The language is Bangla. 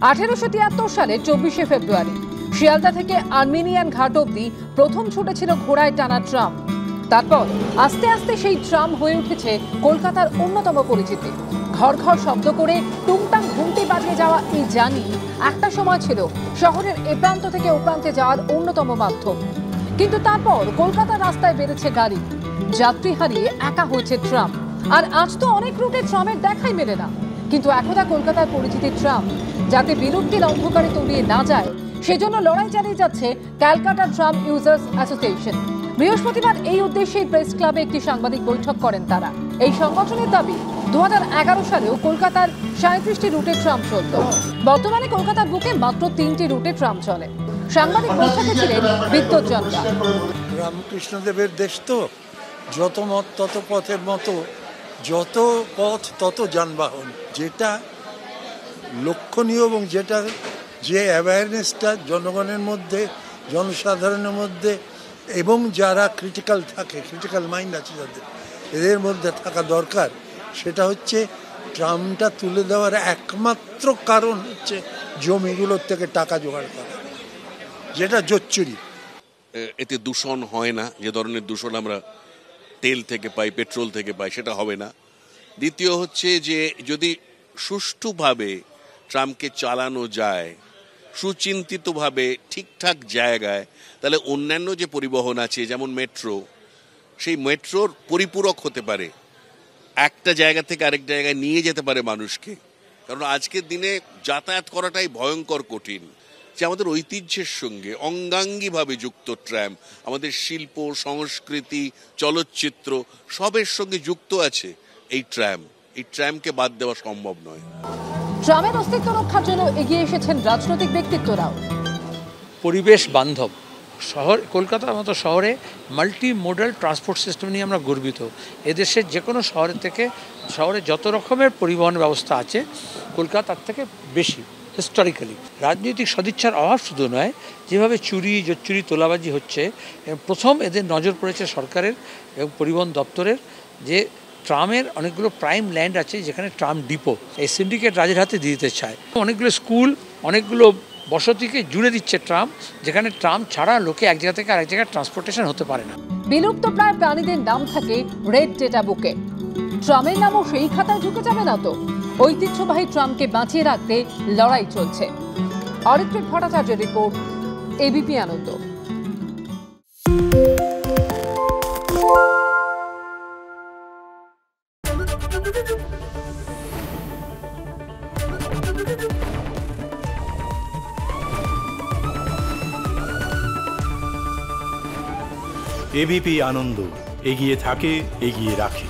1873 সালে 24শে ফেব্রুয়ারি শিয়ালদা থেকে আর্মেনিয়ান ঘাট অবধি প্রথম ছুটেছিল ঘোড়ায় টানা ট্রাম। তারপর আস্তে আস্তে সেই ট্রাম হয়ে উঠেছে কলকাতার অন্যতম পরিচিতি। ঘর ঘর শব্দ করে টুংটাং ঘুমটি বাজিয়ে যাওয়া এই জার্নি একটা সময় ছিল শহরের এ প্রান্ত থেকে ও প্রান্তে যাওয়ার অন্যতম মাধ্যম। কিন্তু তারপর কলকাতার রাস্তায় বেড়েছে গাড়ি, যাত্রী হারিয়ে একা হয়েছে ট্রাম। আর আজ তো অনেক রুটে ট্রামের দেখাই মেলে না। কিন্তু একদা কলকাতার পরিচিতি ট্রাম যাতে বিলুপ্তির অন্ধকারে তলিয়ে না যায়, সেজন্য লড়াই চালিয়ে যাচ্ছে ক্যালকাটা ট্রাম ইউজার্স অ্যাসোসিয়েশন। বৃহস্পতিবার এই উদ্দেশ্যে প্রেস ক্লাবে একটি সাংবাদিক বৈঠক করেন তারা। এই সংগঠনের দাবি 2011 সালেও কলকাতার 37টি রুটে ট্রাম চলত। বর্তমানে কলকাতার বুকে মাত্র 3টি রুটে ট্রাম চলে। সাংবাদিক বৈঠকে ছিলেন বিদ্যুৎ জনতা। রামকৃষ্ণদেবের দেশ তো, যত মত তত পথের মতো, যত পথ তত যানবাহন। যেটা লক্ষণীয় এবং যেটা যে অ্যাওয়ারনেসটা জনগণের মধ্যে, জনসাধারণের মধ্যে এবং যারা ক্রিটিক্যাল থাকে, ক্রিটিক্যাল মাইন্ড আছে যাদের, এদের মধ্যে থাকা দরকার, সেটা হচ্ছে ট্রামটা তুলে দেওয়ার একমাত্র কারণ হচ্ছে জমিগুলোর থেকে টাকা জোগাড় করা, যেটা জোচ্চুরি। এতে দূষণ হয় না, যে ধরনের দূষণ আমরা তেল থেকে পাই, পেট্রোল থেকে পাই, সেটা হবে না। দ্বিতীয় হচ্ছে যে যদি সুষ্ঠুভাবে ট্রামকে চালানো যায়, সুচিন্তিতভাবে ঠিকঠাক জায়গায়, তাহলে অন্যান্য যে পরিবহন আছে যেমন মেট্রো, সেই মেট্রোর পরিপূরক হতে পারে, একটা জায়গা থেকে আরেক জায়গায় নিয়ে যেতে পারে মানুষকে। কারণ আজকের দিনে যাতায়াত করাটাই ভয়ঙ্কর কঠিন। যে আমাদের ঐতিহ্যের সঙ্গে অঙ্গাঙ্গিভাবে যুক্ত ট্রাম, আমাদের শিল্প, সংস্কৃতি, চলচ্চিত্র সবের সঙ্গে যুক্ত আছে এই ট্রাম। এই ট্রামকে বাদ দেওয়া সম্ভব নয়। ট্রামের অস্তিত্ব রক্ষার জন্য এগিয়ে এসেছেন রাজনৈতিক ব্যক্তিত্বরাও। পরিবেশ বান্ধব শহর, কলকাতার মতো শহরে মাল্টি মোডাল ট্রান্সপোর্ট সিস্টেম নিয়ে আমরা গর্বিত। এদেশের যে কোনো শহরের থেকে, শহরে যত রকমের পরিবহন ব্যবস্থা আছে, কলকাতার থেকে বেশি হিস্টোরিক্যালি। রাজনৈতিক সদিচ্ছার অভাব শুধু নয়, যেভাবে চুরি, জোচ্চুরি, তোলাবাজি হচ্ছে, প্রথম এদের নজর পড়েছে সরকারের এবং পরিবহন দপ্তরের, যে ট্রামের অনেকগুলো প্রাইম ল্যান্ড আছে যেখানে ট্রাম ডিপো এই সিন্ডিকেট রাজের হাতে দিয়ে দিতে চায়। অনেকগুলো স্কুল, অনেকগুলো বসতিকে জুড়ে দিচ্ছে ট্রাম, যেখানে ট্রাম ছাড়া লোকে এক জায়গা থেকে আরেক জায়গায় ট্রান্সপোর্টেশন হতে পারে না। বিলুপ্ত প্রায় প্রাণীদের নাম থাকে রেড ডেটা বুকে। ট্রামের নামও সেই খাতায় ঢুকে যাবে না তো? ঐতিহ্যবাহী ট্রামকে বাঁচিয়ে রাখতে লড়াই চলছে। অরিত্রিক ভট্টাচার্যের রিপোর্ট, এবিপি আনন্দ। এবিপি আনন্দ, এগিয়ে থাকে, এগিয়ে রাখে।